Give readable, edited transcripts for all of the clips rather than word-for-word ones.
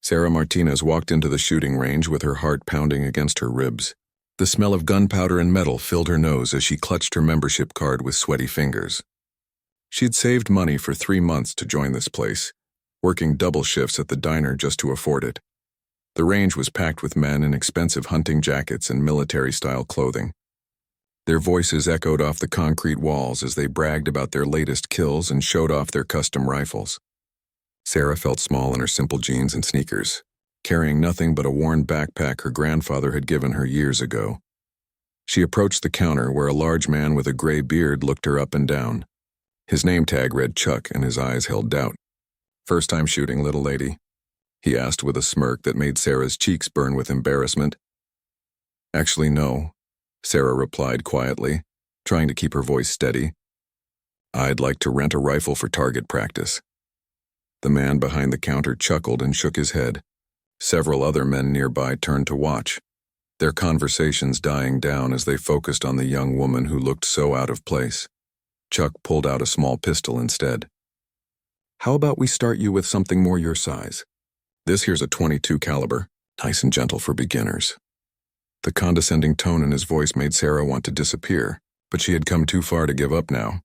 Sarah Martinez walked into the shooting range with her heart pounding against her ribs. The smell of gunpowder and metal filled her nose as she clutched her membership card with sweaty fingers. She'd saved money for 3 months to join this place, working double shifts at the diner just to afford it. The range was packed with men in expensive hunting jackets and military-style clothing. Their voices echoed off the concrete walls as they bragged about their latest kills and showed off their custom rifles. Sarah felt small in her simple jeans and sneakers, carrying nothing but a worn backpack her grandfather had given her years ago. She approached the counter where a large man with a gray beard looked her up and down. His name tag read Chuck and his eyes held doubt. "First time shooting, little lady?" he asked with a smirk that made Sarah's cheeks burn with embarrassment. "Actually, no," Sarah replied quietly, trying to keep her voice steady. "I'd like to rent a rifle for target practice." The man behind the counter chuckled and shook his head. Several other men nearby turned to watch, their conversations dying down as they focused on the young woman who looked so out of place. Chuck pulled out a small pistol instead. "How about we start you with something more your size? This here's a .22 caliber, nice and gentle for beginners." The condescending tone in his voice made Sarah want to disappear, but she had come too far to give up now.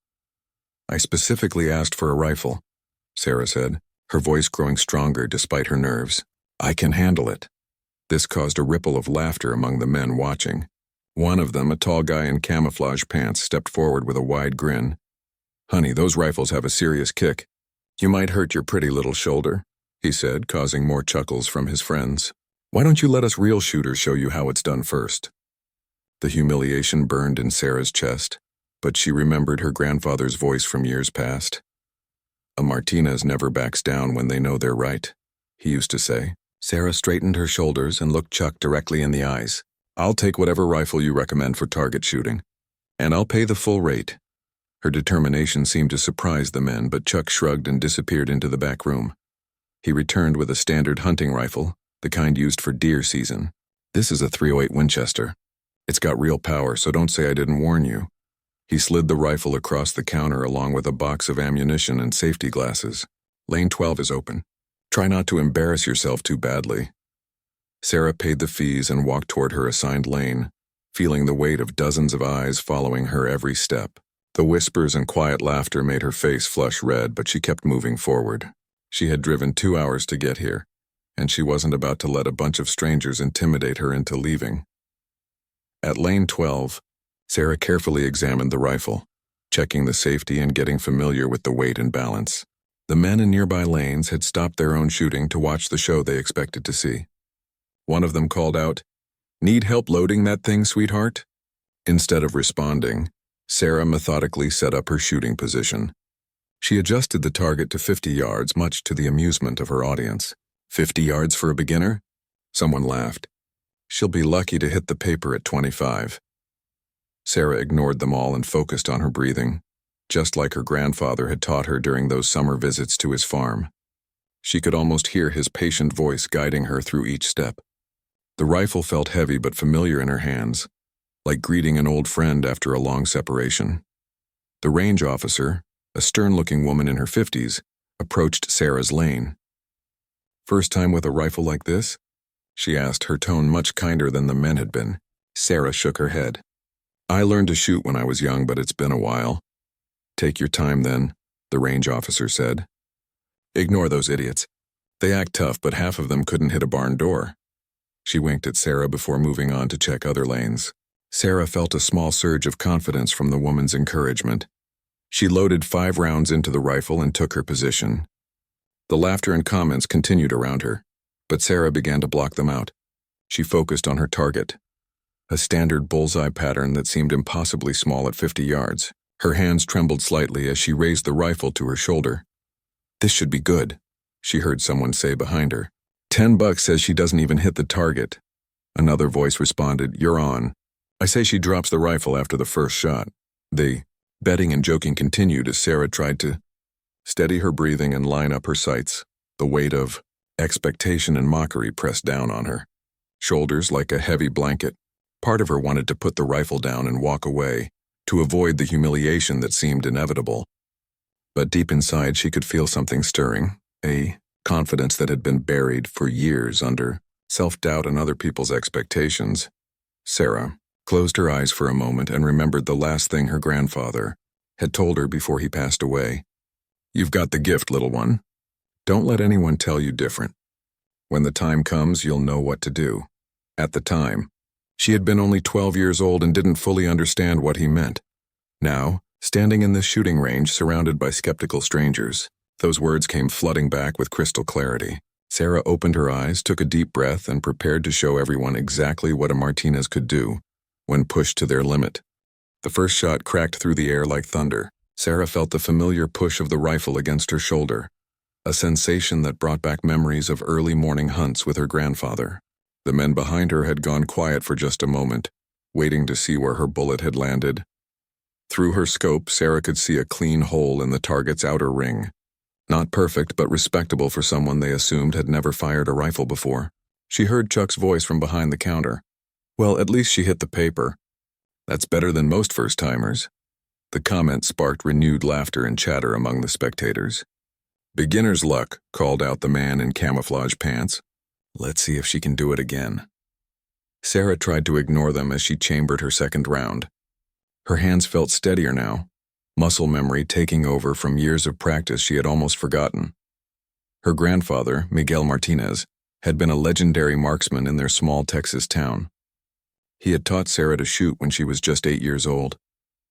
"I specifically asked for a rifle," Sarah said, her voice growing stronger despite her nerves. "I can handle it." This caused a ripple of laughter among the men watching. One of them, a tall guy in camouflage pants, stepped forward with a wide grin. "Honey, those rifles have a serious kick. You might hurt your pretty little shoulder," he said, causing more chuckles from his friends. "Why don't you let us real shooters show you how it's done first?" The humiliation burned in Sarah's chest, but she remembered her grandfather's voice from years past. "A Martinez never backs down when they know they're right," he used to say. Sarah straightened her shoulders and looked Chuck directly in the eyes. "I'll take whatever rifle you recommend for target shooting, and I'll pay the full rate." Her determination seemed to surprise the men, but Chuck shrugged and disappeared into the back room. He returned with a standard hunting rifle, the kind used for deer season. "This is a .308 Winchester. It's got real power, so don't say I didn't warn you." He slid the rifle across the counter along with a box of ammunition and safety glasses. "Lane 12 is open. Try not to embarrass yourself too badly." Sarah paid the fees and walked toward her assigned lane, feeling the weight of dozens of eyes following her every step. The whispers and quiet laughter made her face flush red, but she kept moving forward. She had driven 2 hours to get here, and she wasn't about to let a bunch of strangers intimidate her into leaving. At lane 12, Sarah carefully examined the rifle, checking the safety and getting familiar with the weight and balance. The men in nearby lanes had stopped their own shooting to watch the show they expected to see. One of them called out, "Need help loading that thing, sweetheart?" Instead of responding, Sarah methodically set up her shooting position. She adjusted the target to 50 yards, much to the amusement of her audience. 50 yards for a beginner? Someone laughed. "She'll be lucky to hit the paper at 25. Sarah ignored them all and focused on her breathing, just like her grandfather had taught her during those summer visits to his farm. She could almost hear his patient voice guiding her through each step. The rifle felt heavy but familiar in her hands, like greeting an old friend after a long separation. The range officer, a stern-looking woman in her 50s, approached Sarah's lane. "First time with a rifle like this?" she asked, her tone much kinder than the men had been. Sarah shook her head. "I learned to shoot when I was young, but it's been a while." "Take your time then," the range officer said. "Ignore those idiots. They act tough, but half of them couldn't hit a barn door." She winked at Sarah before moving on to check other lanes. Sarah felt a small surge of confidence from the woman's encouragement. She loaded 5 rounds into the rifle and took her position. The laughter and comments continued around her, but Sarah began to block them out. She focused on her target, a standard bullseye pattern that seemed impossibly small at 50 yards. Her hands trembled slightly as she raised the rifle to her shoulder. "This should be good," she heard someone say behind her. $10 says she doesn't even hit the target." Another voice responded, "You're on." "I say she drops the rifle after the first shot." The betting and joking continued as Sarah tried to steady her breathing and line up her sights. The weight of expectation and mockery pressed down on her shoulders like a heavy blanket. Part of her wanted to put the rifle down and walk away, to avoid the humiliation that seemed inevitable. But deep inside she could feel something stirring, a confidence that had been buried for years under self-doubt and other people's expectations. Sarah closed her eyes for a moment and remembered the last thing her grandfather had told her before he passed away. "You've got the gift, little one. Don't let anyone tell you different. When the time comes, you'll know what to do." At the time, she had been only 12 years old and didn't fully understand what he meant. Now, standing in this shooting range surrounded by skeptical strangers, those words came flooding back with crystal clarity. Sarah opened her eyes, took a deep breath, and prepared to show everyone exactly what a Martinez could do when pushed to their limit. The first shot cracked through the air like thunder. Sarah felt the familiar push of the rifle against her shoulder, a sensation that brought back memories of early morning hunts with her grandfather. The men behind her had gone quiet for just a moment, waiting to see where her bullet had landed. Through her scope, Sarah could see a clean hole in the target's outer ring. Not perfect, but respectable for someone they assumed had never fired a rifle before. She heard Chuck's voice from behind the counter. "Well, at least she hit the paper. That's better than most first-timers." The comment sparked renewed laughter and chatter among the spectators. "Beginner's luck," called out the man in camouflage pants. "Let's see if she can do it again." Sarah tried to ignore them as she chambered her second round. Her hands felt steadier now, muscle memory taking over from years of practice she had almost forgotten. Her grandfather, Miguel Martinez, had been a legendary marksman in their small Texas town. He had taught Sarah to shoot when she was just 8 years old,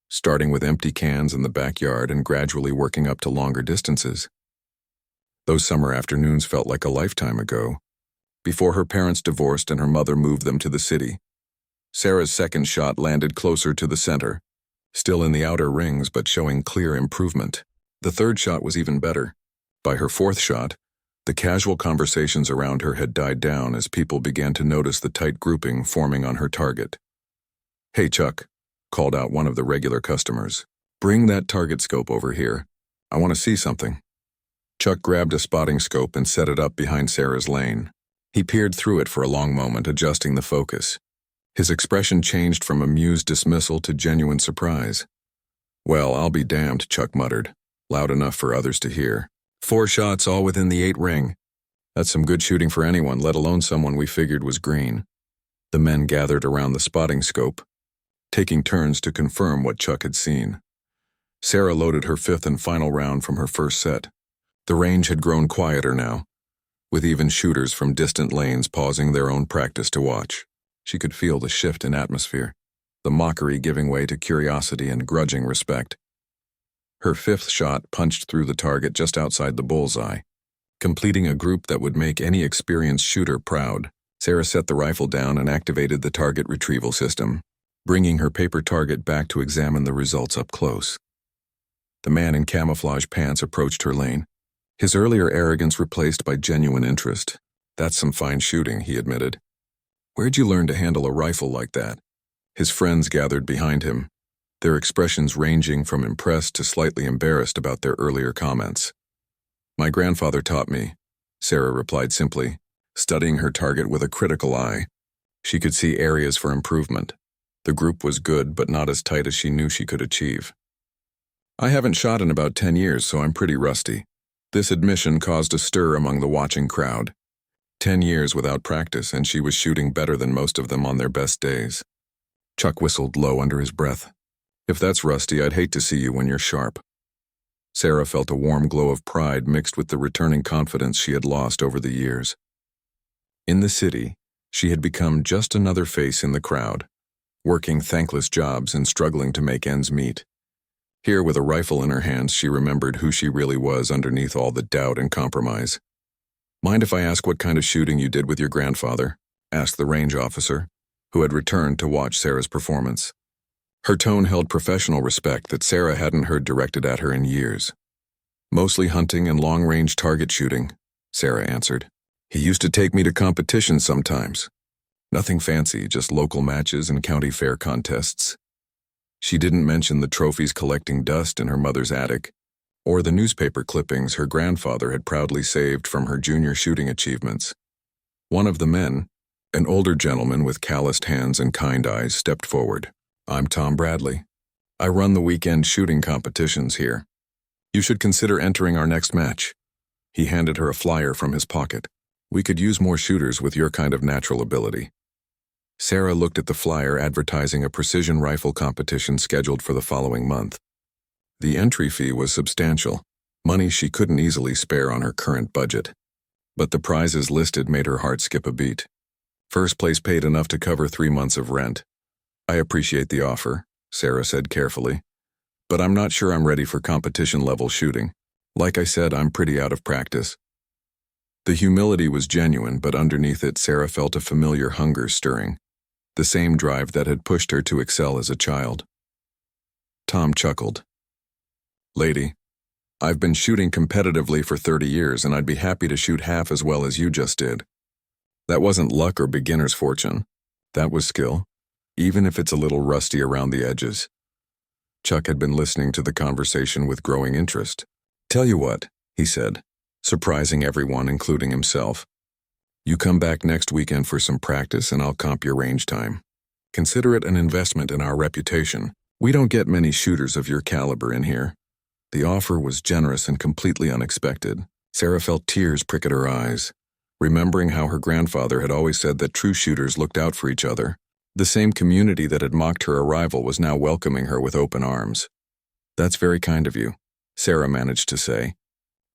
starting with empty cans in the backyard and gradually working up to longer distances. Those summer afternoons felt like a lifetime ago, before her parents divorced and her mother moved them to the city. Sarah's second shot landed closer to the center, still in the outer rings but showing clear improvement. The third shot was even better. By her fourth shot, the casual conversations around her had died down as people began to notice the tight grouping forming on her target. "Hey, Chuck," called out one of the regular customers. "Bring that target scope over here. I want to see something." Chuck grabbed a spotting scope and set it up behind Sarah's lane. He peered through it for a long moment, adjusting the focus. His expression changed from amused dismissal to genuine surprise. "Well, I'll be damned," Chuck muttered, loud enough for others to hear. 4 shots all within the 8 ring. That's some good shooting for anyone, let alone someone we figured was green." The men gathered around the spotting scope, taking turns to confirm what Chuck had seen. Sarah loaded her 5th and final round from her first set. The range had grown quieter now, with even shooters from distant lanes pausing their own practice to watch. She could feel the shift in atmosphere, the mockery giving way to curiosity and grudging respect. Her 5th shot punched through the target just outside the bullseye, completing a group that would make any experienced shooter proud. Sarah set the rifle down and activated the target retrieval system, bringing her paper target back to examine the results up close. The man in camouflage pants approached her lane, his earlier arrogance replaced by genuine interest. "That's some fine shooting," he admitted. "Where'd you learn to handle a rifle like that?" His friends gathered behind him, their expressions ranging from impressed to slightly embarrassed about their earlier comments. "My grandfather taught me," Sarah replied simply, studying her target with a critical eye. She could see areas for improvement. The group was good, but not as tight as she knew she could achieve. "I haven't shot in about 10 years, so I'm pretty rusty." This admission caused a stir among the watching crowd. 10 years without practice, and she was shooting better than most of them on their best days. Chuck whistled low under his breath. "If that's rusty, I'd hate to see you when you're sharp." Sarah felt a warm glow of pride mixed with the returning confidence she had lost over the years. In the city, she had become just another face in the crowd, working thankless jobs and struggling to make ends meet. Here, with a rifle in her hands, she remembered who she really was underneath all the doubt and compromise. "Mind if I ask what kind of shooting you did with your grandfather?" asked the range officer, who had returned to watch Sarah's performance. Her tone held professional respect that Sarah hadn't heard directed at her in years. "Mostly hunting and long-range target shooting," Sarah answered. "He used to take me to competitions sometimes. Nothing fancy, just local matches and county fair contests." She didn't mention the trophies collecting dust in her mother's attic, or the newspaper clippings her grandfather had proudly saved from her junior shooting achievements. One of the men, an older gentleman with calloused hands and kind eyes, stepped forward. "I'm Tom Bradley. I run the weekend shooting competitions here. You should consider entering our next match." He handed her a flyer from his pocket. "We could use more shooters with your kind of natural ability." Sarah looked at the flyer advertising a precision rifle competition scheduled for the following month. The entry fee was substantial, money she couldn't easily spare on her current budget. But the prizes listed made her heart skip a beat. First place paid enough to cover 3 months of rent. "I appreciate the offer," Sarah said carefully, "but I'm not sure I'm ready for competition-level shooting. Like I said, I'm pretty out of practice." The humility was genuine, but underneath it, Sarah felt a familiar hunger stirring, the same drive that had pushed her to excel as a child. Tom chuckled. "Lady, I've been shooting competitively for 30 years, and I'd be happy to shoot half as well as you just did. That wasn't luck or beginner's fortune. That was skill, even if it's a little rusty around the edges." Chuck had been listening to the conversation with growing interest. "Tell you what," he said, surprising everyone, including himself. "You come back next weekend for some practice and I'll comp your range time. Consider it an investment in our reputation. We don't get many shooters of your caliber in here." The offer was generous and completely unexpected. Sarah felt tears prick at her eyes, remembering how her grandfather had always said that true shooters looked out for each other. The same community that had mocked her arrival was now welcoming her with open arms. "That's very kind of you," Sarah managed to say.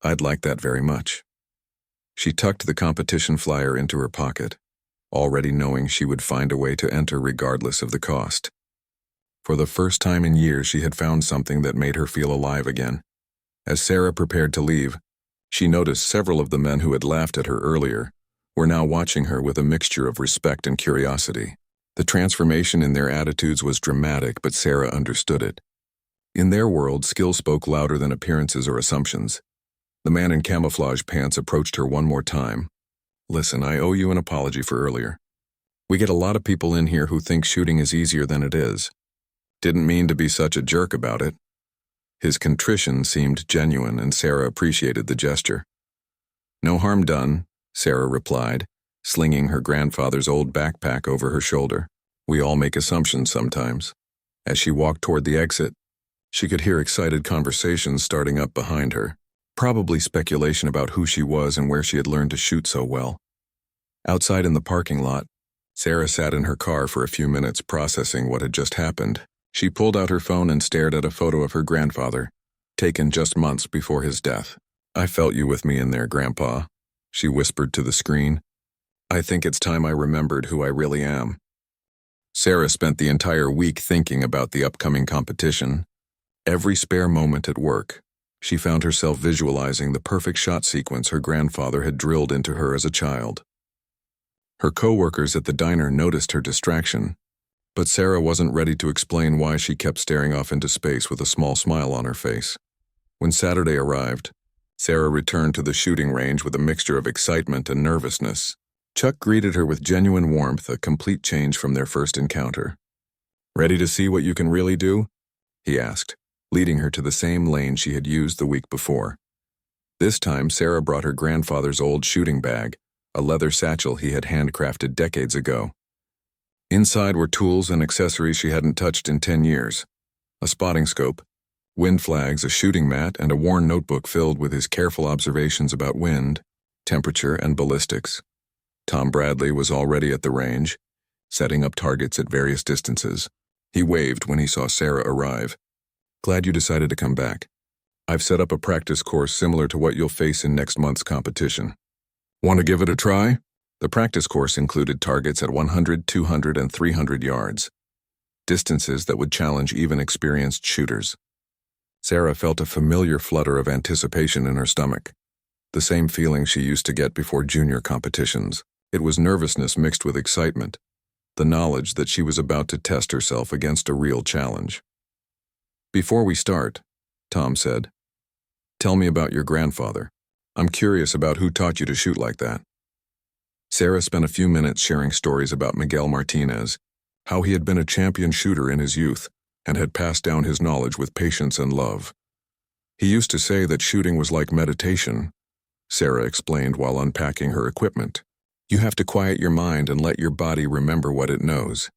"I'd like that very much." She tucked the competition flyer into her pocket, already knowing she would find a way to enter regardless of the cost. For the first time in years, she had found something that made her feel alive again. As Sarah prepared to leave, she noticed several of the men who had laughed at her earlier were now watching her with a mixture of respect and curiosity. The transformation in their attitudes was dramatic, but Sarah understood it. In their world, skill spoke louder than appearances or assumptions. The man in camouflage pants approached her one more time. "Listen, I owe you an apology for earlier. We get a lot of people in here who think shooting is easier than it is. Didn't mean to be such a jerk about it." His contrition seemed genuine, and Sarah appreciated the gesture. "No harm done," Sarah replied, slinging her grandfather's old backpack over her shoulder. "We all make assumptions sometimes." As she walked toward the exit, she could hear excited conversations starting up behind her, probably speculation about who she was and where she had learned to shoot so well. Outside in the parking lot, Sarah sat in her car for a few minutes processing what had just happened. She pulled out her phone and stared at a photo of her grandfather, taken just months before his death. "I felt you with me in there, Grandpa," she whispered to the screen. "I think it's time I remembered who I really am." Sarah spent the entire week thinking about the upcoming competition. Every spare moment at work, she found herself visualizing the perfect shot sequence her grandfather had drilled into her as a child. Her co-workers at the diner noticed her distraction, but Sarah wasn't ready to explain why she kept staring off into space with a small smile on her face. When Saturday arrived, Sarah returned to the shooting range with a mixture of excitement and nervousness. Chuck greeted her with genuine warmth, a complete change from their first encounter. "Ready to see what you can really do?" he asked, leading her to the same lane she had used the week before. This time, Sarah brought her grandfather's old shooting bag, a leather satchel he had handcrafted decades ago. Inside were tools and accessories she hadn't touched in 10 years. A spotting scope, wind flags, a shooting mat, and a worn notebook filled with his careful observations about wind, temperature, and ballistics. Tom Bradley was already at the range, setting up targets at various distances. He waved when he saw Sarah arrive. "Glad you decided to come back. I've set up a practice course similar to what you'll face in next month's competition. Want to give it a try?" The practice course included targets at 100, 200, and 300 yards, distances that would challenge even experienced shooters. Sarah felt a familiar flutter of anticipation in her stomach, the same feeling she used to get before junior competitions. It was nervousness mixed with excitement, the knowledge that she was about to test herself against a real challenge. "Before we start," Tom said, "tell me about your grandfather. I'm curious about who taught you to shoot like that." Sarah spent a few minutes sharing stories about Miguel Martinez, how he had been a champion shooter in his youth and had passed down his knowledge with patience and love. "He used to say that shooting was like meditation," Sarah explained while unpacking her equipment. "You have to quiet your mind and let your body remember what it knows.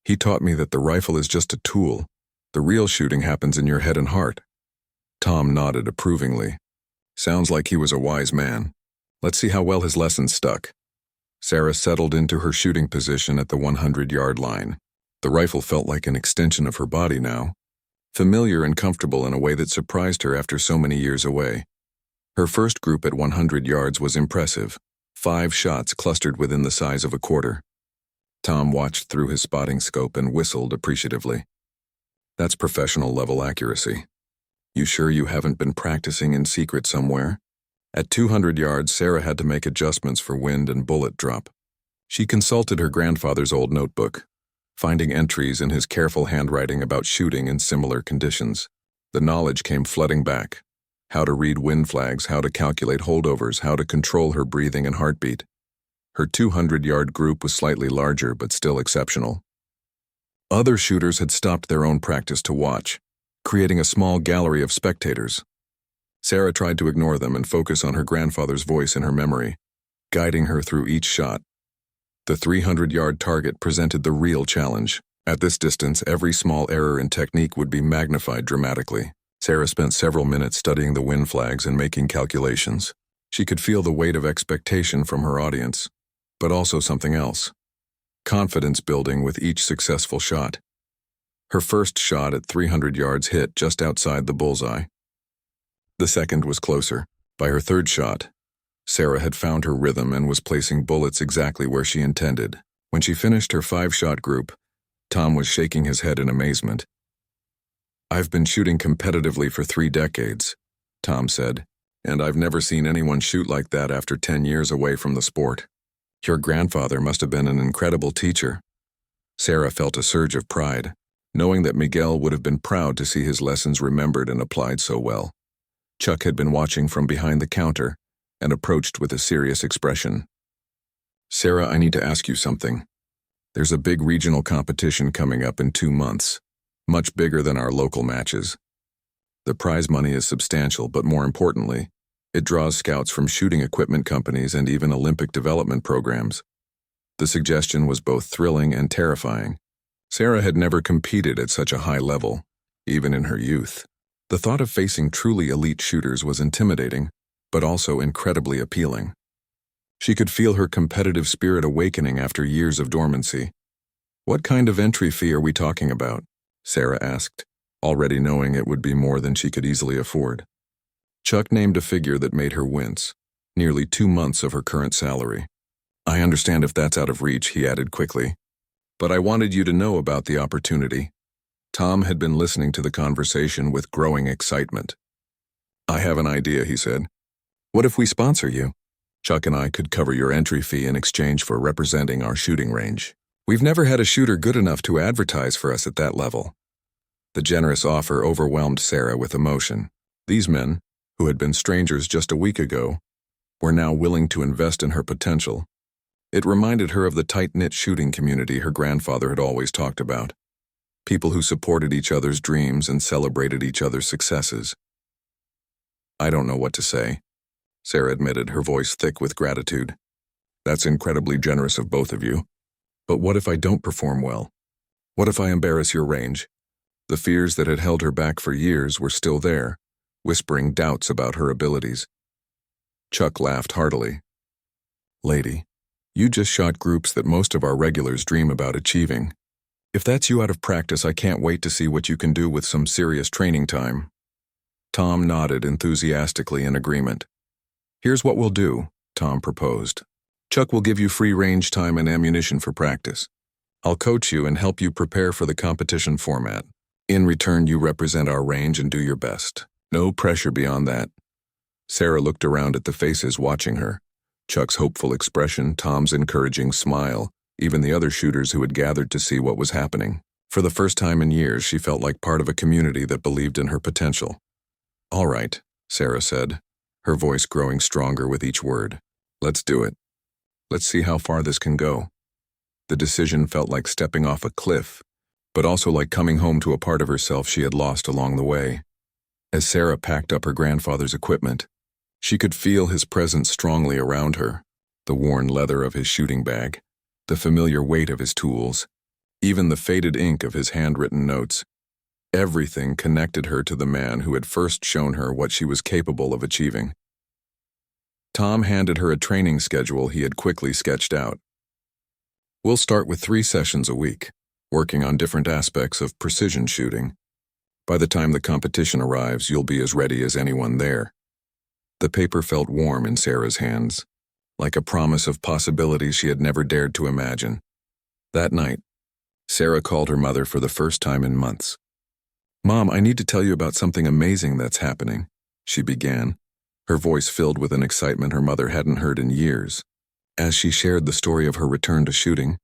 He taught me that the rifle is just a tool. The real shooting happens in your head and heart." Tom nodded approvingly. Sounds like he was a wise man. Let's see how well his lessons stuck. Sarah settled into her shooting position at the 100-yard line. The rifle felt like an extension of her body now, familiar and comfortable in a way that surprised her after so many years away. Her first group at 100 yards was impressive. 5 shots clustered within the size of a quarter. Tom watched through his spotting scope and whistled appreciatively. That's professional-level accuracy. You sure you haven't been practicing in secret somewhere? At 200 yards, Sarah had to make adjustments for wind and bullet drop. She consulted her grandfather's old notebook, finding entries in his careful handwriting about shooting in similar conditions. The knowledge came flooding back. How to read wind flags, how to calculate holdovers, how to control her breathing and heartbeat. Her 200-yard group was slightly larger but still exceptional. Other shooters had stopped their own practice to watch, creating a small gallery of spectators. Sarah tried to ignore them and focus on her grandfather's voice in her memory, guiding her through each shot. The 300-yard target presented the real challenge. At this distance, every small error in technique would be magnified dramatically. Sarah spent several minutes studying the wind flags and making calculations. She could feel the weight of expectation from her audience, but also something else. Confidence building with each successful shot. Her first shot at 300 yards hit just outside the bullseye. The second was closer. By her third shot, Sarah had found her rhythm and was placing bullets exactly where she intended. When she finished her 5-shot group, Tom was shaking his head in amazement. "I've been shooting competitively for 3 decades, Tom said, and I've never seen anyone shoot like that after 10 years away from the sport. Your grandfather must have been an incredible teacher." Sarah felt a surge of pride, knowing that Miguel would have been proud to see his lessons remembered and applied so well. Chuck had been watching from behind the counter and approached with a serious expression. "Sarah, I need to ask you something. There's a big regional competition coming up in 2 months. Much bigger than our local matches. The prize money is substantial, but more importantly, it draws scouts from shooting equipment companies and even Olympic development programs." The suggestion was both thrilling and terrifying. Sarah had never competed at such a high level, even in her youth. The thought of facing truly elite shooters was intimidating, but also incredibly appealing. She could feel her competitive spirit awakening after years of dormancy. "What kind of entry fee are we talking about?" Sarah asked, already knowing it would be more than she could easily afford. Chuck named a figure that made her wince, nearly 2 months of her current salary. "I understand if that's out of reach," he added quickly, "but I wanted you to know about the opportunity." Tom had been listening to the conversation with growing excitement. "I have an idea," he said. "What if we sponsor you? Chuck and I could cover your entry fee in exchange for representing our shooting range. We've never had a shooter good enough to advertise for us at that level." The generous offer overwhelmed Sarah with emotion. These men, who had been strangers just a week ago, were now willing to invest in her potential. It reminded her of the tight-knit shooting community her grandfather had always talked about. People who supported each other's dreams and celebrated each other's successes. "I don't know what to say," Sarah admitted, her voice thick with gratitude. "That's incredibly generous of both of you. But what if I don't perform well? What if I embarrass your range?" The fears that had held her back for years were still there, whispering doubts about her abilities. Chuck laughed heartily. "Lady, you just shot groups that most of our regulars dream about achieving. If that's you out of practice, I can't wait to see what you can do with some serious training time." Tom nodded enthusiastically in agreement. "Here's what we'll do," Tom proposed. "Chuck will give you free range time and ammunition for practice. I'll coach you and help you prepare for the competition format. In return, you represent our range and do your best. No pressure beyond that." Sarah looked around at the faces watching her. Chuck's hopeful expression, Tom's encouraging smile, even the other shooters who had gathered to see what was happening. For the first time in years, she felt like part of a community that believed in her potential. "All right," Sarah said, her voice growing stronger with each word. "Let's do it. Let's see how far this can go." The decision felt like stepping off a cliff, but also like coming home to a part of herself she had lost along the way. As Sarah packed up her grandfather's equipment, she could feel his presence strongly around her, the worn leather of his shooting bag, the familiar weight of his tools, even the faded ink of his handwritten notes. Everything connected her to the man who had first shown her what she was capable of achieving. Tom handed her a training schedule he had quickly sketched out. We'll start with 3 sessions a week, working on different aspects of precision shooting. By the time the competition arrives, you'll be as ready as anyone there. The paper felt warm in Sarah's hands, like a promise of possibilities she had never dared to imagine. That night, Sarah called her mother for the first time in months. "Mom, I need to tell you about something amazing that's happening," she began, her voice filled with an excitement her mother hadn't heard in years. As she shared the story of her return to shooting,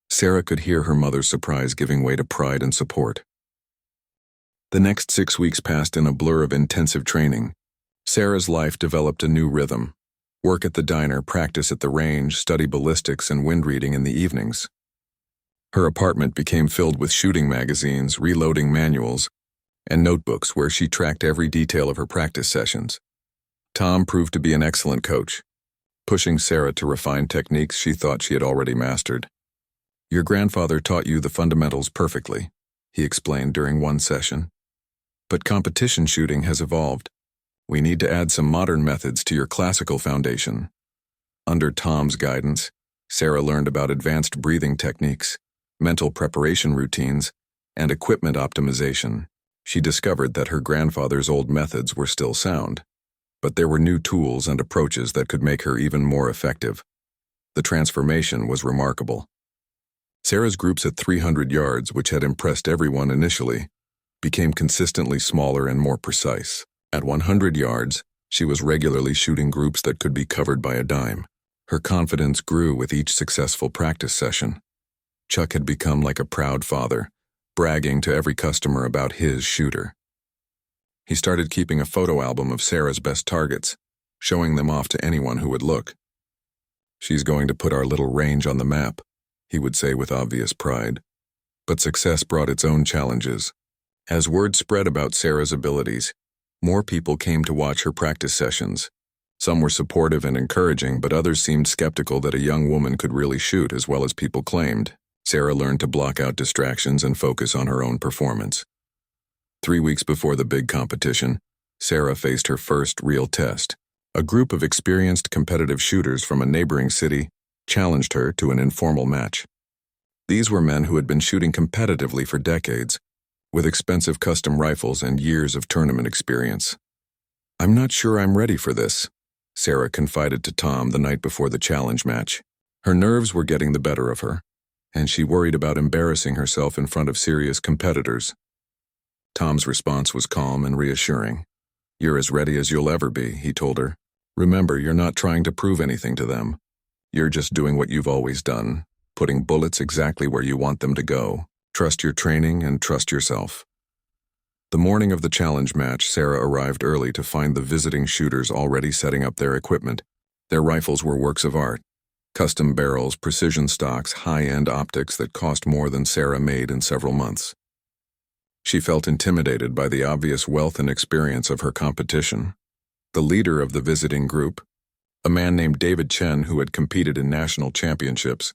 Sarah could hear her mother's surprise giving way to pride and support. The next 6 weeks passed in a blur of intensive training. Sarah's life developed a new rhythm. Work at the diner, practice at the range, study ballistics and wind reading in the evenings. Her apartment became filled with shooting magazines, reloading manuals, and notebooks where she tracked every detail of her practice sessions. Tom proved to be an excellent coach, pushing Sarah to refine techniques she thought she had already mastered. "Your grandfather taught you the fundamentals perfectly," he explained during one session. "But competition shooting has evolved. We need to add some modern methods to your classical foundation." Under Tom's guidance, Sarah learned about advanced breathing techniques, mental preparation routines, and equipment optimization. She discovered that her grandfather's old methods were still sound, but there were new tools and approaches that could make her even more effective. The transformation was remarkable. Sarah's groups at 300 yards, which had impressed everyone initially, became consistently smaller and more precise. At 100 yards, she was regularly shooting groups that could be covered by a dime. Her confidence grew with each successful practice session. Chuck had become like a proud father, bragging to every customer about his shooter. He started keeping a photo album of Sarah's best targets, showing them off to anyone who would look. "She's going to put our little range on the map," he would say with obvious pride. But success brought its own challenges. As word spread about Sarah's abilities, more people came to watch her practice sessions. Some were supportive and encouraging, but others seemed skeptical that a young woman could really shoot as well as people claimed. Sarah learned to block out distractions and focus on her own performance. 3 weeks before the big competition, Sarah faced her first real test. A group of experienced competitive shooters from a neighboring city challenged her to an informal match. These were men who had been shooting competitively for decades, with expensive custom rifles and years of tournament experience. "I'm not sure I'm ready for this," Sarah confided to Tom the night before the challenge match. Her nerves were getting the better of her, and she worried about embarrassing herself in front of serious competitors. Tom's response was calm and reassuring. "You're as ready as you'll ever be," he told her. "Remember, you're not trying to prove anything to them. You're just doing what you've always done, putting bullets exactly where you want them to go. Trust your training and trust yourself." The morning of the challenge match, Sarah arrived early to find the visiting shooters already setting up their equipment. Their rifles were works of art. Custom barrels, precision stocks, high-end optics that cost more than Sarah made in several months. She felt intimidated by the obvious wealth and experience of her competition. The leader of the visiting group, a man named David Chen who had competed in national championships,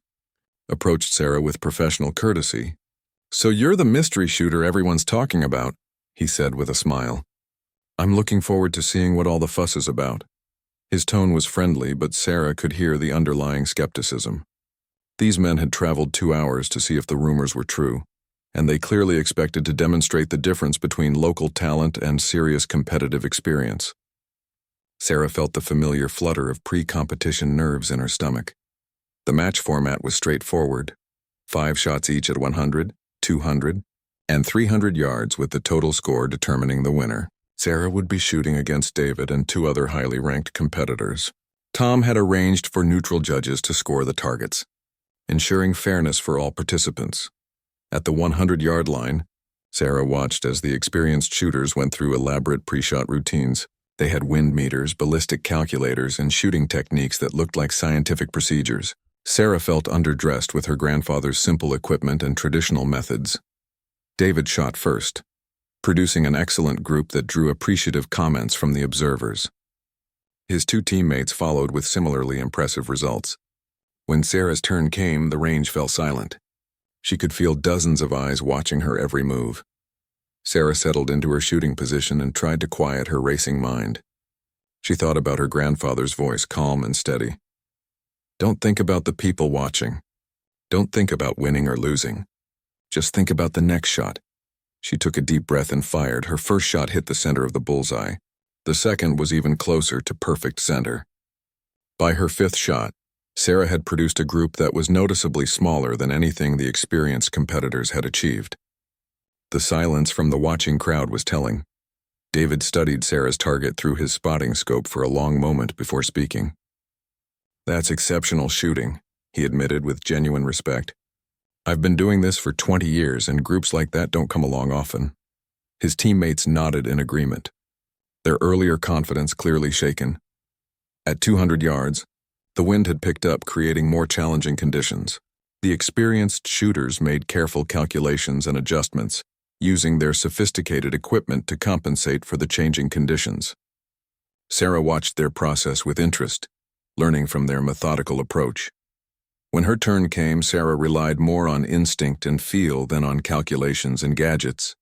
approached Sarah with professional courtesy. "So you're the mystery shooter everyone's talking about," he said with a smile. "I'm looking forward to seeing what all the fuss is about." His tone was friendly, but Sarah could hear the underlying skepticism. These men had traveled 2 hours to see if the rumors were true, and they clearly expected to demonstrate the difference between local talent and serious competitive experience. Sarah felt the familiar flutter of pre-competition nerves in her stomach. The match format was straightforward: 5 shots each at 100, 200, and 300 yards, with the total score determining the winner. Sarah would be shooting against David and 2 other highly ranked competitors. Tom had arranged for neutral judges to score the targets, ensuring fairness for all participants. At the 100-yard line, Sarah watched as the experienced shooters went through elaborate pre-shot routines. They had wind meters, ballistic calculators, and shooting techniques that looked like scientific procedures. Sarah felt underdressed with her grandfather's simple equipment and traditional methods. David shot first, producing an excellent group that drew appreciative comments from the observers. His 2 teammates followed with similarly impressive results. When Sarah's turn came, the range fell silent. She could feel dozens of eyes watching her every move. Sarah settled into her shooting position and tried to quiet her racing mind. She thought about her grandfather's voice, calm and steady. Don't think about the people watching. Don't think about winning or losing. Just think about the next shot. She took a deep breath and fired. Her first shot hit the center of the bullseye. The second was even closer to perfect center. By her fifth shot, Sarah had produced a group that was noticeably smaller than anything the experienced competitors had achieved. The silence from the watching crowd was telling. David studied Sarah's target through his spotting scope for a long moment before speaking. That's exceptional shooting, he admitted with genuine respect. I've been doing this for 20 years, and groups like that don't come along often. His teammates nodded in agreement, their earlier confidence clearly shaken. At 200 yards, the wind had picked up, creating more challenging conditions. The experienced shooters made careful calculations and adjustments, using their sophisticated equipment to compensate for the changing conditions. Sarah watched their process with interest, learning from their methodical approach. When her turn came, Sarah relied more on instinct and feel than on calculations and gadgets.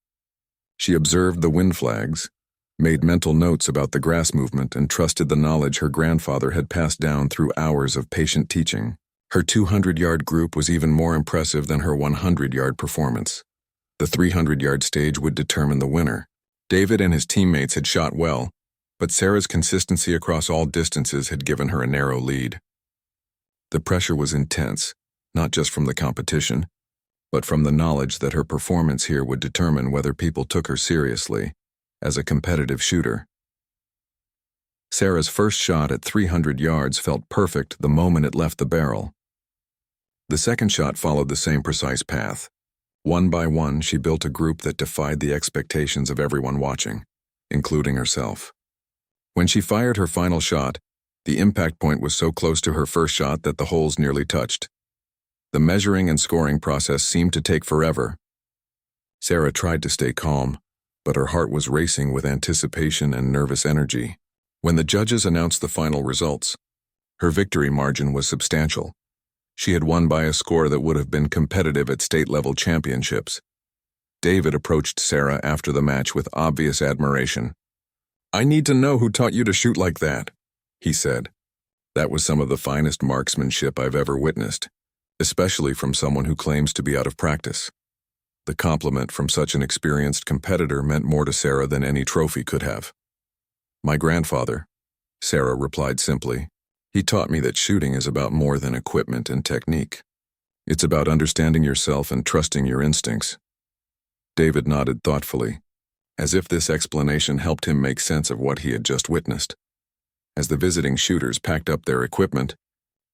She observed the wind flags, made mental notes about the grass movement, and trusted the knowledge her grandfather had passed down through hours of patient teaching. Her 200-yard group was even more impressive than her 100-yard performance. The 300-yard stage would determine the winner. David and his teammates had shot well, but Sarah's consistency across all distances had given her a narrow lead. The pressure was intense, not just from the competition, but from the knowledge that her performance here would determine whether people took her seriously as a competitive shooter. Sarah's first shot at 300 yards felt perfect the moment it left the barrel. The second shot followed the same precise path. One by one, she built a group that defied the expectations of everyone watching, including herself. When she fired her final shot, the impact point was so close to her first shot that the holes nearly touched. The measuring and scoring process seemed to take forever. Sarah tried to stay calm, but her heart was racing with anticipation and nervous energy. When the judges announced the final results, her victory margin was substantial. She had won by a score that would have been competitive at state-level championships. David approached Sarah after the match with obvious admiration. "I need to know who taught you to shoot like that," he said. "That was some of the finest marksmanship I've ever witnessed, especially from someone who claims to be out of practice." The compliment from such an experienced competitor meant more to Sarah than any trophy could have. "My grandfather," Sarah replied simply. "He taught me that shooting is about more than equipment and technique. It's about understanding yourself and trusting your instincts." David nodded thoughtfully, as if this explanation helped him make sense of what he had just witnessed. As the visiting shooters packed up their equipment,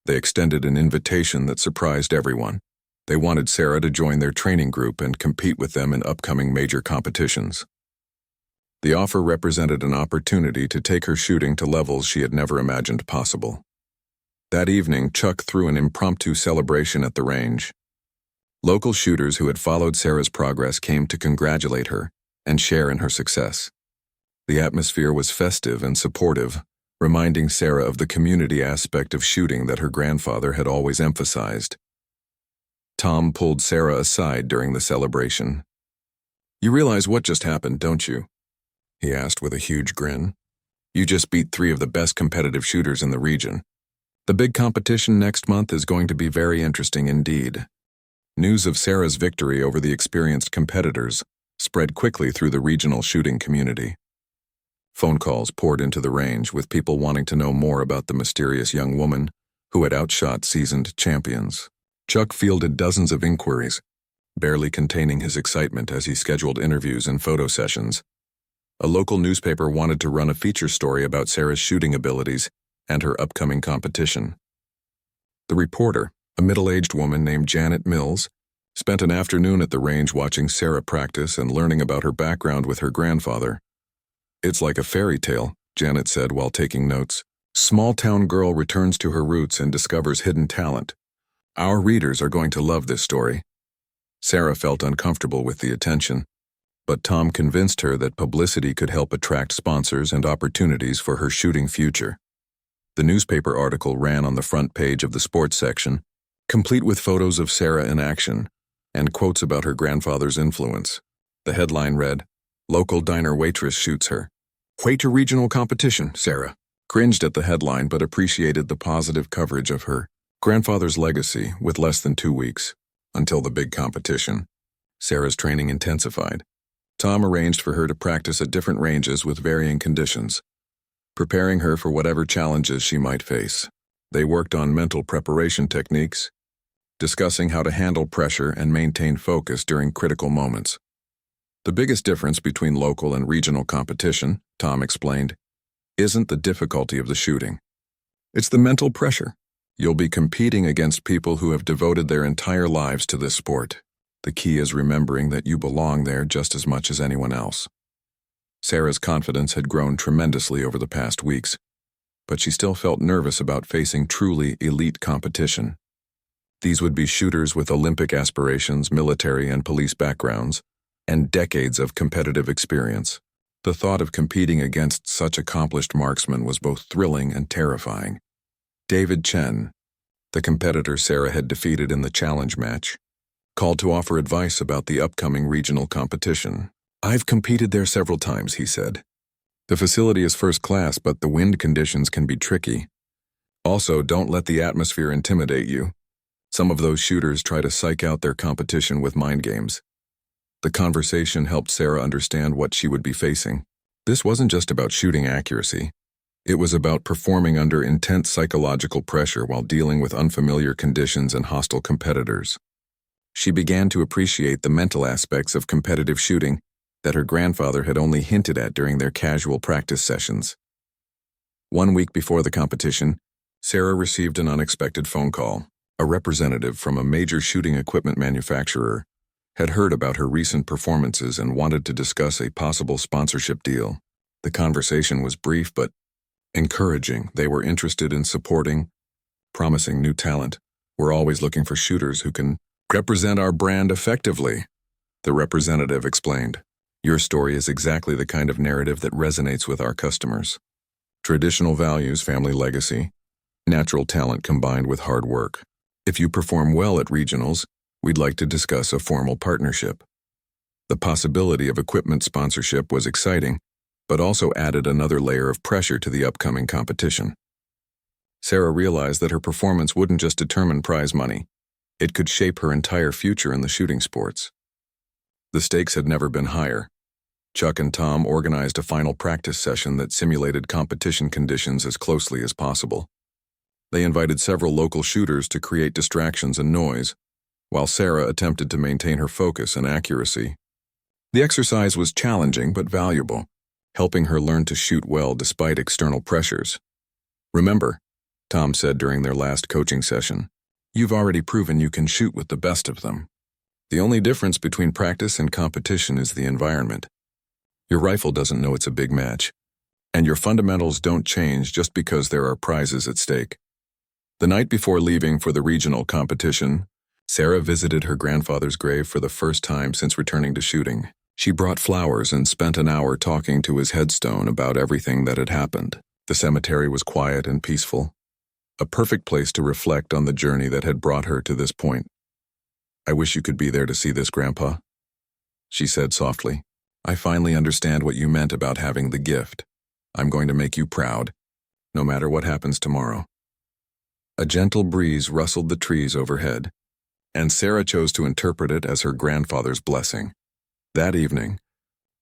they extended an invitation that surprised everyone. They wanted Sarah to join their training group and compete with them in upcoming major competitions. The offer represented an opportunity to take her shooting to levels she had never imagined possible. That evening, Chuck threw an impromptu celebration at the range. Local shooters who had followed Sarah's progress came to congratulate her and share in her success. The atmosphere was festive and supportive, reminding Sarah of the community aspect of shooting that her grandfather had always emphasized. Tom pulled Sarah aside during the celebration. "You realize what just happened, don't you?" he asked with a huge grin. "You just beat 3 of the best competitive shooters in the region. The big competition next month is going to be very interesting indeed." News of Sarah's victory over the experienced competitors spread quickly through the regional shooting community. Phone calls poured into the range with people wanting to know more about the mysterious young woman who had outshot seasoned champions. Chuck fielded dozens of inquiries, barely containing his excitement as he scheduled interviews and photo sessions. A local newspaper wanted to run a feature story about Sarah's shooting abilities and her upcoming competition. The reporter, a middle-aged woman named Janet Mills, spent an afternoon at the range watching Sarah practice and learning about her background with her grandfather. "It's like a fairy tale," Janet said while taking notes. "Small-town girl returns to her roots and discovers hidden talent. Our readers are going to love this story." Sarah felt uncomfortable with the attention, but Tom convinced her that publicity could help attract sponsors and opportunities for her shooting future. The newspaper article ran on the front page of the sports section, complete with photos of Sarah in action and quotes about her grandfather's influence. The headline read, "Local diner waitress shoots her. Way to regional competition, Sarah." cringed at the headline but appreciated the positive coverage of her grandfather's legacy. With less than 2 weeks until the big competition, Sarah's training intensified. Tom arranged for her to practice at different ranges with varying conditions, preparing her for whatever challenges she might face. They worked on mental preparation techniques, discussing how to handle pressure and maintain focus during critical moments. The biggest difference between local and regional competition, Tom explained, isn't the difficulty of the shooting. It's the mental pressure. You'll be competing against people who have devoted their entire lives to this sport. The key is remembering that you belong there just as much as anyone else. Sarah's confidence had grown tremendously over the past weeks, but she still felt nervous about facing truly elite competition. These would be shooters with Olympic aspirations, military and police backgrounds, and decades of competitive experience. The thought of competing against such accomplished marksmen was both thrilling and terrifying. David Chen, the competitor Sarah had defeated in the challenge match, called to offer advice about the upcoming regional competition. "I've competed there several times," he said. "The facility is first class, but the wind conditions can be tricky. Also, don't let the atmosphere intimidate you. Some of those shooters try to psych out their competition with mind games." The conversation helped Sarah understand what she would be facing. This wasn't just about shooting accuracy. It was about performing under intense psychological pressure while dealing with unfamiliar conditions and hostile competitors. She began to appreciate the mental aspects of competitive shooting that her grandfather had only hinted at during their casual practice sessions. 1 week before the competition, Sarah received an unexpected phone call. A representative from a major shooting equipment manufacturer had heard about her recent performances and wanted to discuss a possible sponsorship deal. The conversation was brief but encouraging. They were interested in supporting promising new talent. "We're always looking for shooters who can represent our brand effectively," the representative explained. "Your story is exactly the kind of narrative that resonates with our customers. Traditional values, family legacy, natural talent combined with hard work. If you perform well at regionals, we'd like to discuss a formal partnership." The possibility of equipment sponsorship was exciting, but also added another layer of pressure to the upcoming competition. Sarah realized that her performance wouldn't just determine prize money. It could shape her entire future in the shooting sports. The stakes had never been higher. Chuck and Tom organized a final practice session that simulated competition conditions as closely as possible. They invited several local shooters to create distractions and noise, while Sarah attempted to maintain her focus and accuracy. The exercise was challenging but valuable, helping her learn to shoot well despite external pressures. "Remember," Tom said during their last coaching session, "you've already proven you can shoot with the best of them. The only difference between practice and competition is the environment. Your rifle doesn't know it's a big match, and your fundamentals don't change just because there are prizes at stake." The night before leaving for the regional competition, Sarah visited her grandfather's grave for the first time since returning to shooting. She brought flowers and spent an hour talking to his headstone about everything that had happened. The cemetery was quiet and peaceful, a perfect place to reflect on the journey that had brought her to this point. "I wish you could be there to see this, Grandpa," she said softly. "I finally understand what you meant about having the gift. I'm going to make you proud, no matter what happens tomorrow." A gentle breeze rustled the trees overhead, and Sarah chose to interpret it as her grandfather's blessing. That evening,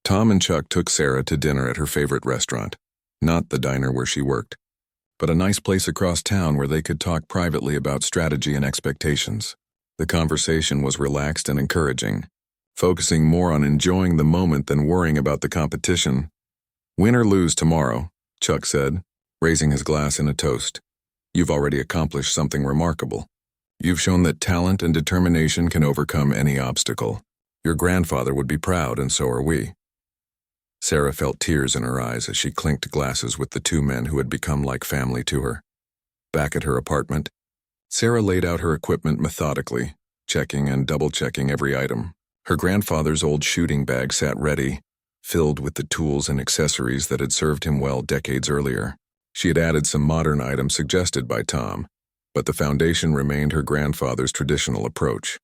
Tom and Chuck took Sarah to dinner at her favorite restaurant, not the diner where she worked, but a nice place across town where they could talk privately about strategy and expectations. The conversation was relaxed and encouraging, focusing more on enjoying the moment than worrying about the competition. "Win or lose tomorrow," Chuck said, raising his glass in a toast. "You've already accomplished something remarkable. You've shown that talent and determination can overcome any obstacle. Your grandfather would be proud, and so are we." Sarah felt tears in her eyes as she clinked glasses with the two men who had become like family to her. Back at her apartment, Sarah laid out her equipment methodically, checking and double-checking every item. Her grandfather's old shooting bag sat ready, filled with the tools and accessories that had served him well decades earlier. She had added some modern items suggested by Tom, but the foundation remained her grandfather's traditional approach.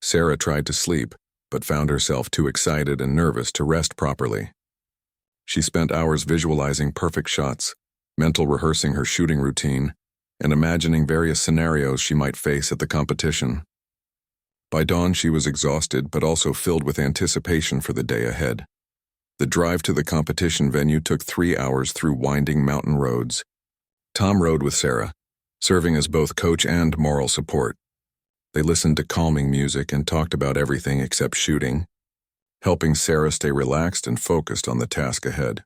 Sarah tried to sleep, but found herself too excited and nervous to rest properly. She spent hours visualizing perfect shots, mental rehearsing her shooting routine and imagining various scenarios she might face at the competition. By dawn, she was exhausted but also filled with anticipation for the day ahead. The drive to the competition venue took 3 hours through winding mountain roads. Tom rode with Sarah, serving as both coach and moral support. They listened to calming music and talked about everything except shooting, helping Sarah stay relaxed and focused on the task ahead.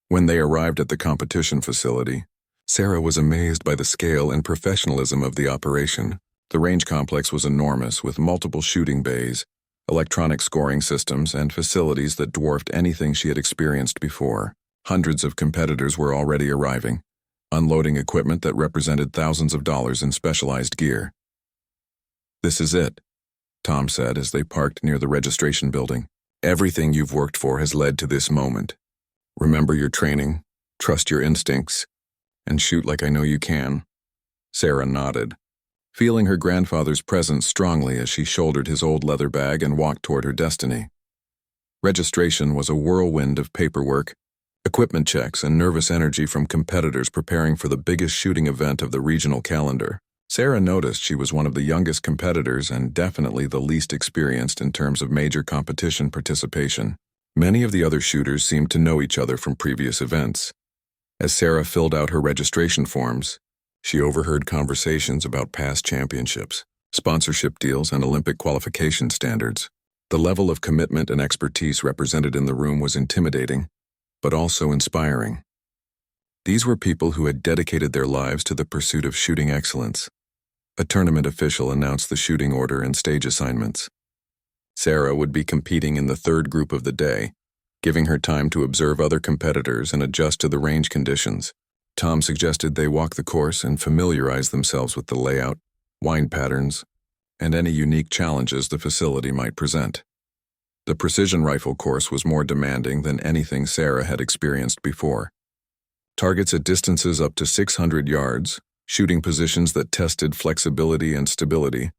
When they arrived at the competition facility, Sarah was amazed by the scale and professionalism of the operation. The range complex was enormous, with multiple shooting bays, electronic scoring systems, and facilities that dwarfed anything she had experienced before. Hundreds of competitors were already arriving, unloading equipment that represented thousands of dollars in specialized gear. "This is it," Tom said as they parked near the registration building. "Everything you've worked for has led to this moment. Remember your training, trust your instincts, and shoot like I know you can." Sarah nodded, feeling her grandfather's presence strongly as she shouldered his old leather bag and walked toward her destiny. Registration was a whirlwind of paperwork, equipment checks, and nervous energy from competitors preparing for the biggest shooting event of the regional calendar. Sarah noticed she was one of the youngest competitors and definitely the least experienced in terms of major competition participation. Many of the other shooters seemed to know each other from previous events. As Sarah filled out her registration forms, she overheard conversations about past championships, sponsorship deals, and Olympic qualification standards. The level of commitment and expertise represented in the room was intimidating, but also inspiring. These were people who had dedicated their lives to the pursuit of shooting excellence. A tournament official announced the shooting order and stage assignments. Sarah would be competing in the third group of the day, giving her time to observe other competitors and adjust to the range conditions. Tom suggested they walk the course and familiarize themselves with the layout, wind patterns, and any unique challenges the facility might present. The precision rifle course was more demanding than anything Sarah had experienced before. Targets at distances up to 600 yards, shooting positions that tested flexibility and stability,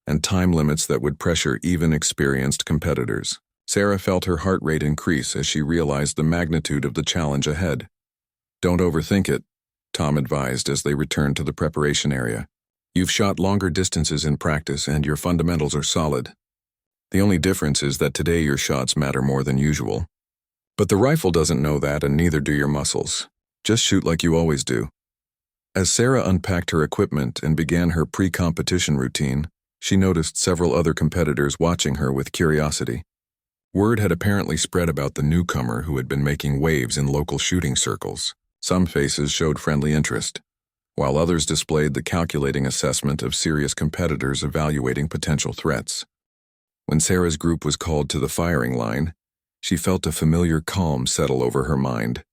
and time limits that would pressure even experienced competitors. Sarah felt her heart rate increase as she realized the magnitude of the challenge ahead. "Don't overthink it," Tom advised as they returned to the preparation area. "You've shot longer distances in practice and your fundamentals are solid. The only difference is that today your shots matter more than usual. But the rifle doesn't know that, and neither do your muscles. Just shoot like you always do." As Sarah unpacked her equipment and began her pre-competition routine, she noticed several other competitors watching her with curiosity. Word had apparently spread about the newcomer who had been making waves in local shooting circles. Some faces showed friendly interest, while others displayed the calculating assessment of serious competitors evaluating potential threats. When Sarah's group was called to the firing line, she felt a familiar calm settle over her mind.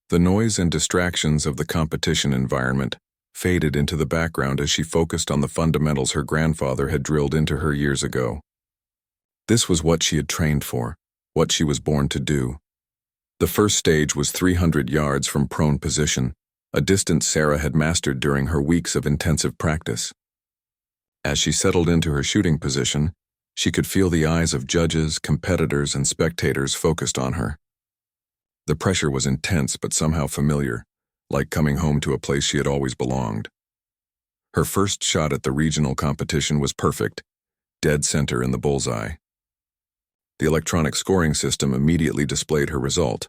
The noise and distractions of the competition environment faded into the background as she focused on the fundamentals her grandfather had drilled into her years ago. This was what she had trained for, what she was born to do. The first stage was 300 yards from prone position, a distance Sarah had mastered during her weeks of intensive practice. As she settled into her shooting position, she could feel the eyes of judges, competitors, and spectators focused on her. The pressure was intense but somehow familiar, like coming home to a place she had always belonged. Her first shot at the regional competition was perfect, dead center in the bullseye. The electronic scoring system immediately displayed her result,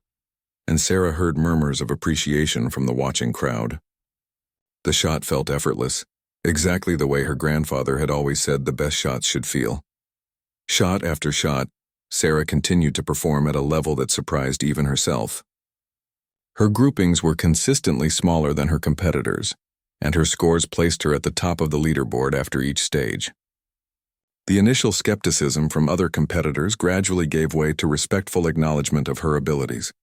and Sarah heard murmurs of appreciation from the watching crowd. The shot felt effortless, exactly the way her grandfather had always said the best shots should feel. Shot after shot, Sarah continued to perform at a level that surprised even herself. Her groupings were consistently smaller than her competitors, and her scores placed her at the top of the leaderboard after each stage. The initial skepticism from other competitors gradually gave way to respectful acknowledgement of her abilities.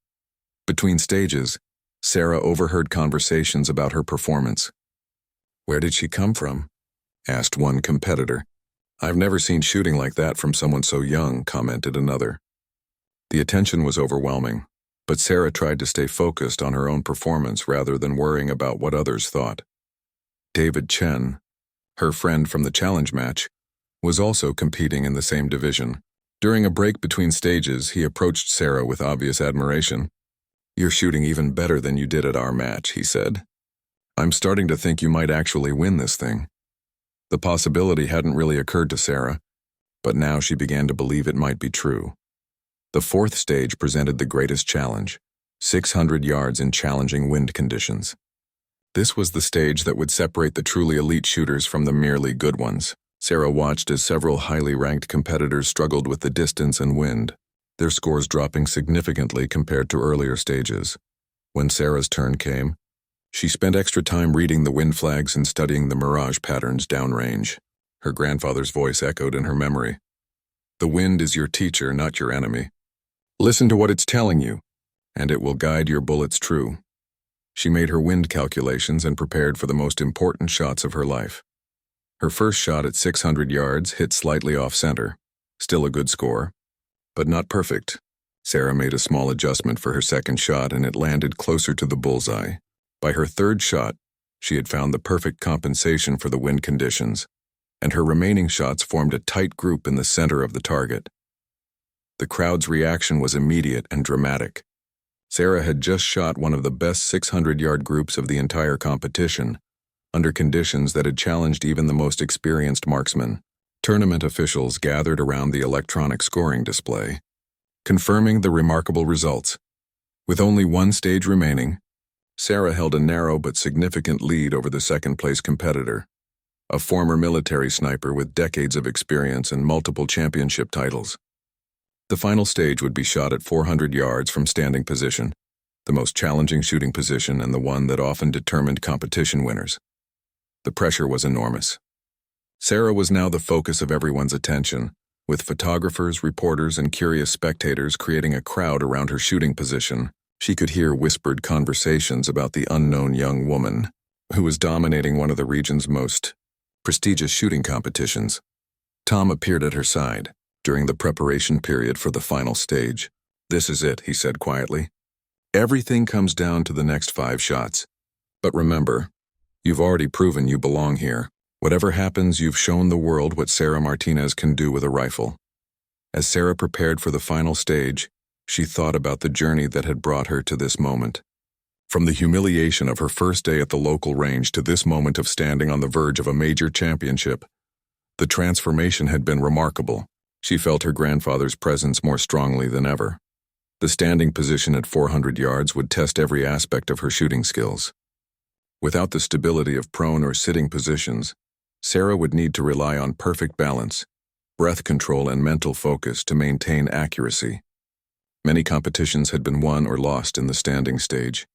Between stages, Sarah overheard conversations about her performance. "Where did she come from?" asked one competitor. "I've never seen shooting like that from someone so young," commented another. The attention was overwhelming, but Sarah tried to stay focused on her own performance rather than worrying about what others thought. David Chen, her friend from the challenge match, was also competing in the same division. During a break between stages, he approached Sarah with obvious admiration. "You're shooting even better than you did at our match," he said. "I'm starting to think you might actually win this thing." The possibility hadn't really occurred to Sarah, but now she began to believe it might be true. The fourth stage presented the greatest challenge, 600 yards in challenging wind conditions. This was the stage that would separate the truly elite shooters from the merely good ones. Sarah watched as several highly ranked competitors struggled with the distance and wind, their scores dropping significantly compared to earlier stages. When Sarah's turn came, she spent extra time reading the wind flags and studying the mirage patterns downrange. Her grandfather's voice echoed in her memory. "The wind is your teacher, not your enemy. Listen to what it's telling you, and it will guide your bullets true." She made her wind calculations and prepared for the most important shots of her life. Her first shot at 600 yards hit slightly off-center. Still a good score, but not perfect. Sarah made a small adjustment for her second shot and it landed closer to the bullseye. By her third shot, she had found the perfect compensation for the wind conditions, and her remaining shots formed a tight group in the center of the target. The crowd's reaction was immediate and dramatic. Sarah had just shot one of the best 600-yard groups of the entire competition, under conditions that had challenged even the most experienced marksmen. Tournament officials gathered around the electronic scoring display, confirming the remarkable results. With only one stage remaining, Sarah held a narrow but significant lead over the second-place competitor, a former military sniper with decades of experience and multiple championship titles. The final stage would be shot at 400 yards from standing position, the most challenging shooting position and the one that often determined competition winners. The pressure was enormous. Sarah was now the focus of everyone's attention, with photographers, reporters, and curious spectators creating a crowd around her shooting position. She could hear whispered conversations about the unknown young woman, who was dominating one of the region's most prestigious shooting competitions. Tom appeared at her side during the preparation period for the final stage. "This is it," he said quietly. "Everything comes down to the next 5 shots. But remember, you've already proven you belong here. Whatever happens, you've shown the world what Sarah Martinez can do with a rifle." As Sarah prepared for the final stage, she thought about the journey that had brought her to this moment. From the humiliation of her first day at the local range to this moment of standing on the verge of a major championship, the transformation had been remarkable. She felt her grandfather's presence more strongly than ever. The standing position at 400 yards would test every aspect of her shooting skills. Without the stability of prone or sitting positions, Sarah would need to rely on perfect balance, breath control, and mental focus to maintain accuracy. Many competitions had been won or lost in the standing stage.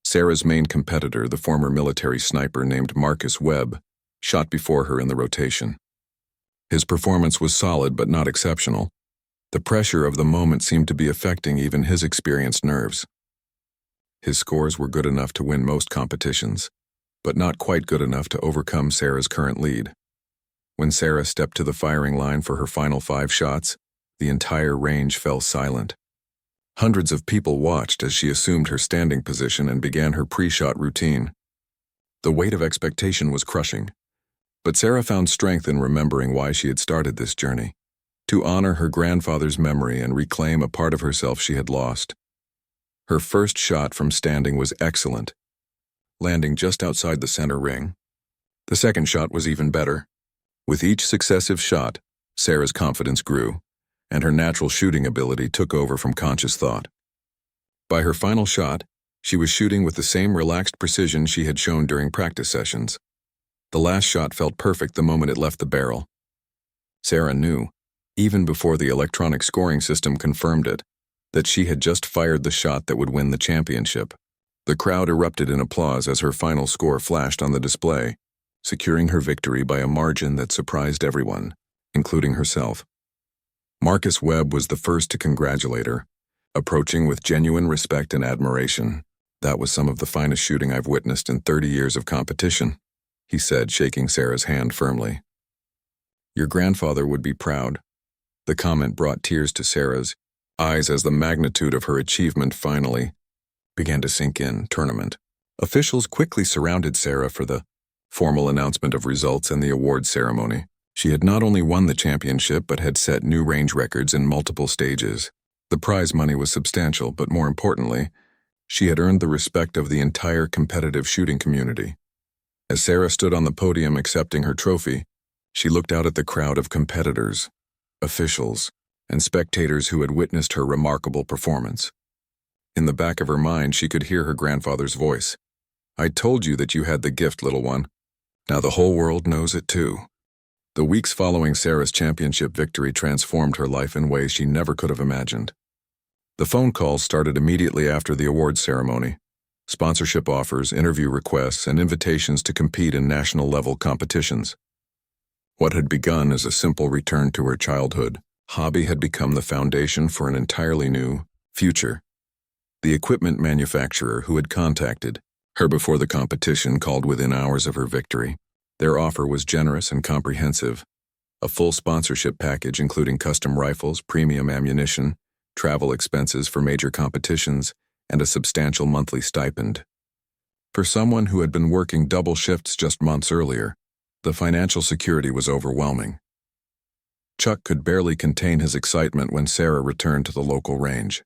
Sarah's main competitor, the former military sniper named Marcus Webb, shot before her in the rotation. His performance was solid but not exceptional. The pressure of the moment seemed to be affecting even his experienced nerves. His scores were good enough to win most competitions, but not quite good enough to overcome Sarah's current lead. When Sarah stepped to the firing line for her final 5 shots, the entire range fell silent. Hundreds of people watched as she assumed her standing position and began her pre-shot routine. The weight of expectation was crushing, but Sarah found strength in remembering why she had started this journey, to honor her grandfather's memory and reclaim a part of herself she had lost. Her first shot from standing was excellent, landing just outside the center ring. The second shot was even better. With each successive shot, Sarah's confidence grew, and her natural shooting ability took over from conscious thought. By her final shot, she was shooting with the same relaxed precision she had shown during practice sessions. The last shot felt perfect the moment it left the barrel. Sarah knew, even before the electronic scoring system confirmed it, that she had just fired the shot that would win the championship. The crowd erupted in applause as her final score flashed on the display, securing her victory by a margin that surprised everyone, including herself. Marcus Webb was the first to congratulate her, approaching with genuine respect and admiration. "That was some of the finest shooting I've witnessed in 30 years of competition," he said, shaking Sarah's hand firmly. "Your grandfather would be proud." The comment brought tears to Sarah's eyes as the magnitude of her achievement finally began to sink in. Tournament officials quickly surrounded Sarah for the formal announcement of results and the award ceremony. She had not only won the championship but had set new range records in multiple stages. The prize money was substantial, but more importantly, She had earned the respect of the entire competitive shooting community. As Sarah stood on the podium accepting her trophy, she looked out at the crowd of competitors, officials, and spectators who had witnessed her remarkable performance. In the back of her mind, she could hear her grandfather's voice. "I told you that you had the gift, little one. Now the whole world knows it too." The weeks following Sarah's championship victory transformed her life in ways she never could have imagined. The phone calls started immediately after the awards ceremony. Sponsorship offers, interview requests, and invitations to compete in national-level competitions. What had begun as a simple return to her childhood hobby had become the foundation for an entirely new future. The equipment manufacturer who had contacted her before the competition called within hours of her victory. Their offer was generous and comprehensive. A full sponsorship package including custom rifles, premium ammunition, travel expenses for major competitions, and a substantial monthly stipend. For someone who had been working double shifts just months earlier, the financial security was overwhelming. Chuck could barely contain his excitement when Sarah returned to the local range.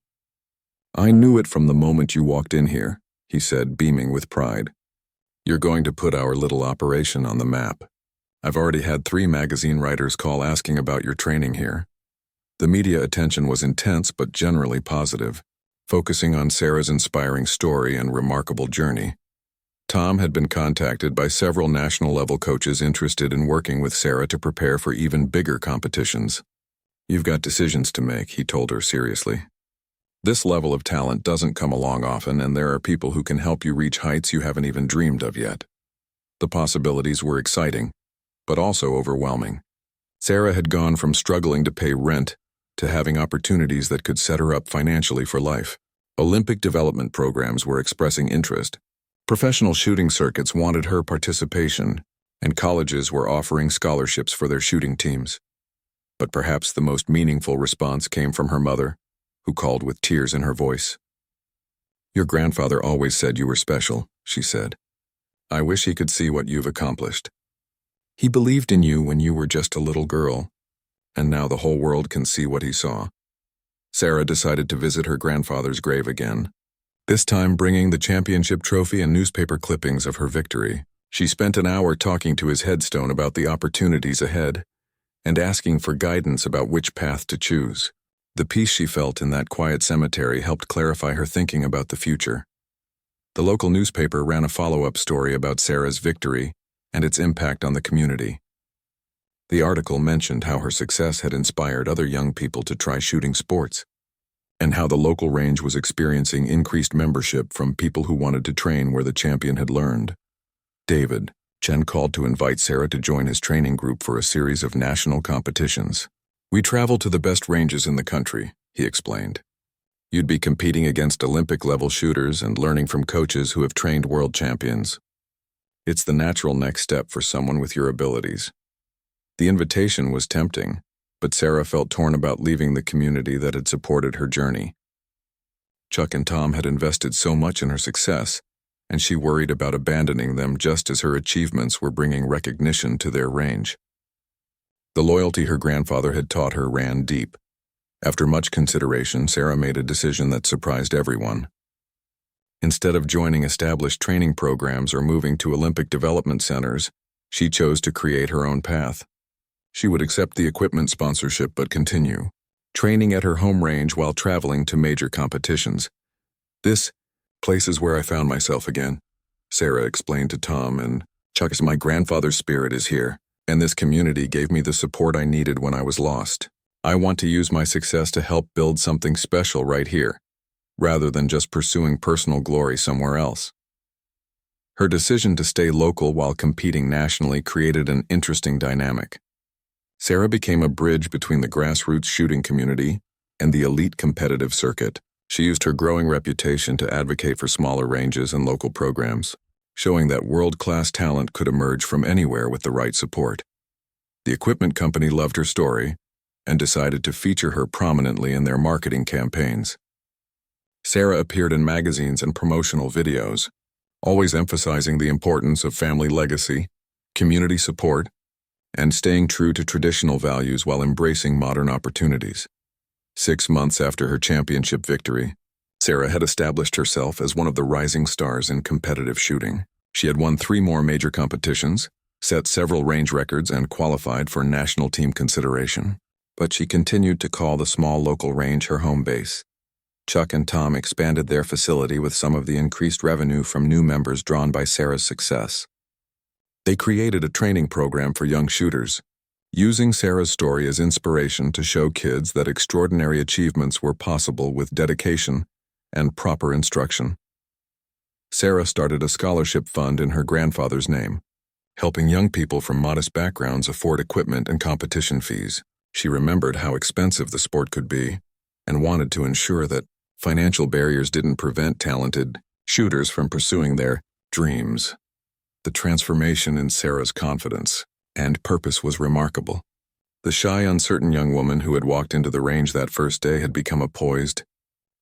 "I knew it from the moment you walked in here," he said, beaming with pride. "You're going to put our little operation on the map. I've already had 3 magazine writers call asking about your training here." The media attention was intense but generally positive, focusing on Sarah's inspiring story and remarkable journey. Tom had been contacted by several national-level coaches interested in working with Sarah to prepare for even bigger competitions. "You've got decisions to make," he told her seriously. "This level of talent doesn't come along often, and there are people who can help you reach heights you haven't even dreamed of yet." The possibilities were exciting, but also overwhelming. Sarah had gone from struggling to pay rent to having opportunities that could set her up financially for life. Olympic development programs were expressing interest. Professional shooting circuits wanted her participation, and colleges were offering scholarships for their shooting teams. But perhaps the most meaningful response came from her mother, who called with tears in her voice. "Your grandfather always said you were special," she said. "I wish he could see what you've accomplished. He believed in you when you were just a little girl, and now the whole world can see what he saw." Sarah decided to visit her grandfather's grave again, this time bringing the championship trophy and newspaper clippings of her victory. She spent an hour talking to his headstone about the opportunities ahead and asking for guidance about which path to choose. The peace she felt in that quiet cemetery helped clarify her thinking about the future. The local newspaper ran a follow-up story about Sarah's victory and its impact on the community. The article mentioned how her success had inspired other young people to try shooting sports, and how the local range was experiencing increased membership from people who wanted to train where the champion had learned. David, Chen called to invite Sarah to join his training group for a series of national competitions. "We travel to the best ranges in the country," he explained. "You'd be competing against Olympic-level shooters and learning from coaches who have trained world champions. It's the natural next step for someone with your abilities." The invitation was tempting, but Sarah felt torn about leaving the community that had supported her journey. Chuck and Tom had invested so much in her success, and she worried about abandoning them just as her achievements were bringing recognition to their range. The loyalty her grandfather had taught her ran deep. After much consideration, Sarah made a decision that surprised everyone. Instead of joining established training programs or moving to Olympic development centers, she chose to create her own path. She would accept the equipment sponsorship but continue training at her home range while traveling to major competitions. "This place is where I found myself again," Sarah explained to Tom and Chuck. "As my grandfather's spirit is here, and this community gave me the support I needed when I was lost. I want to use my success to help build something special right here, rather than just pursuing personal glory somewhere else." Her decision to stay local while competing nationally created an interesting dynamic. Sarah became a bridge between the grassroots shooting community and the elite competitive circuit. She used her growing reputation to advocate for smaller ranges and local programs, showing that world-class talent could emerge from anywhere with the right support. The equipment company loved her story and decided to feature her prominently in their marketing campaigns. Sarah appeared in magazines and promotional videos, always emphasizing the importance of family legacy, community support, and staying true to traditional values while embracing modern opportunities. 6 months after her championship victory, Sarah had established herself as one of the rising stars in competitive shooting. She had won 3 more major competitions, set several range records, and qualified for national team consideration. But she continued to call the small local range her home base. Chuck and Tom expanded their facility with some of the increased revenue from new members drawn by Sarah's success. They created a training program for young shooters, using Sarah's story as inspiration to show kids that extraordinary achievements were possible with dedication and proper instruction. Sarah started a scholarship fund in her grandfather's name, helping young people from modest backgrounds afford equipment and competition fees. She remembered how expensive the sport could be and wanted to ensure that financial barriers didn't prevent talented shooters from pursuing their dreams. The transformation in Sarah's confidence and purpose was remarkable. The shy, uncertain young woman who had walked into the range that first day had become a poised,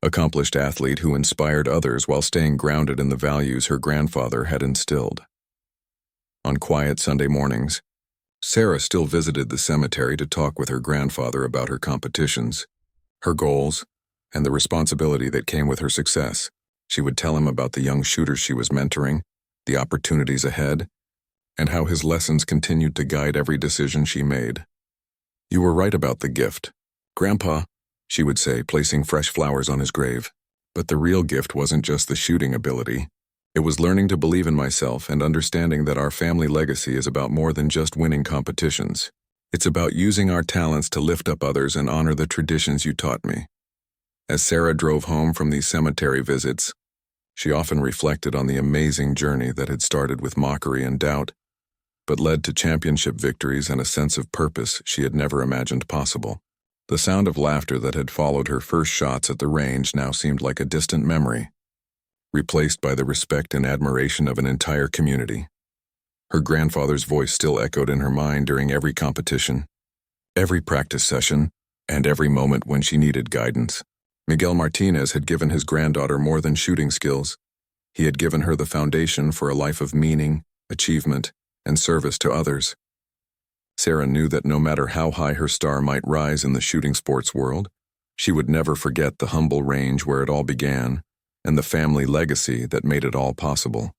accomplished athlete who inspired others while staying grounded in the values her grandfather had instilled. On quiet Sunday mornings, Sarah still visited the cemetery to talk with her grandfather about her competitions, her goals, and the responsibility that came with her success. She would tell him about the young shooters she was mentoring, the opportunities ahead, and how his lessons continued to guide every decision she made. "You were right about the gift, Grandpa," she would say, placing fresh flowers on his grave. "But the real gift wasn't just the shooting ability. It was learning to believe in myself and understanding that our family legacy is about more than just winning competitions. It's about using our talents to lift up others and honor the traditions you taught me." As Sarah drove home from these cemetery visits, she often reflected on the amazing journey that had started with mockery and doubt, but led to championship victories and a sense of purpose she had never imagined possible. The sound of laughter that had followed her first shots at the range now seemed like a distant memory, replaced by the respect and admiration of an entire community. Her grandfather's voice still echoed in her mind during every competition, every practice session, and every moment when she needed guidance. Miguel Martinez had given his granddaughter more than shooting skills. He had given her the foundation for a life of meaning, achievement, and service to others. Sarah knew that no matter how high her star might rise in the shooting sports world, she would never forget the humble range where it all began and the family legacy that made it all possible.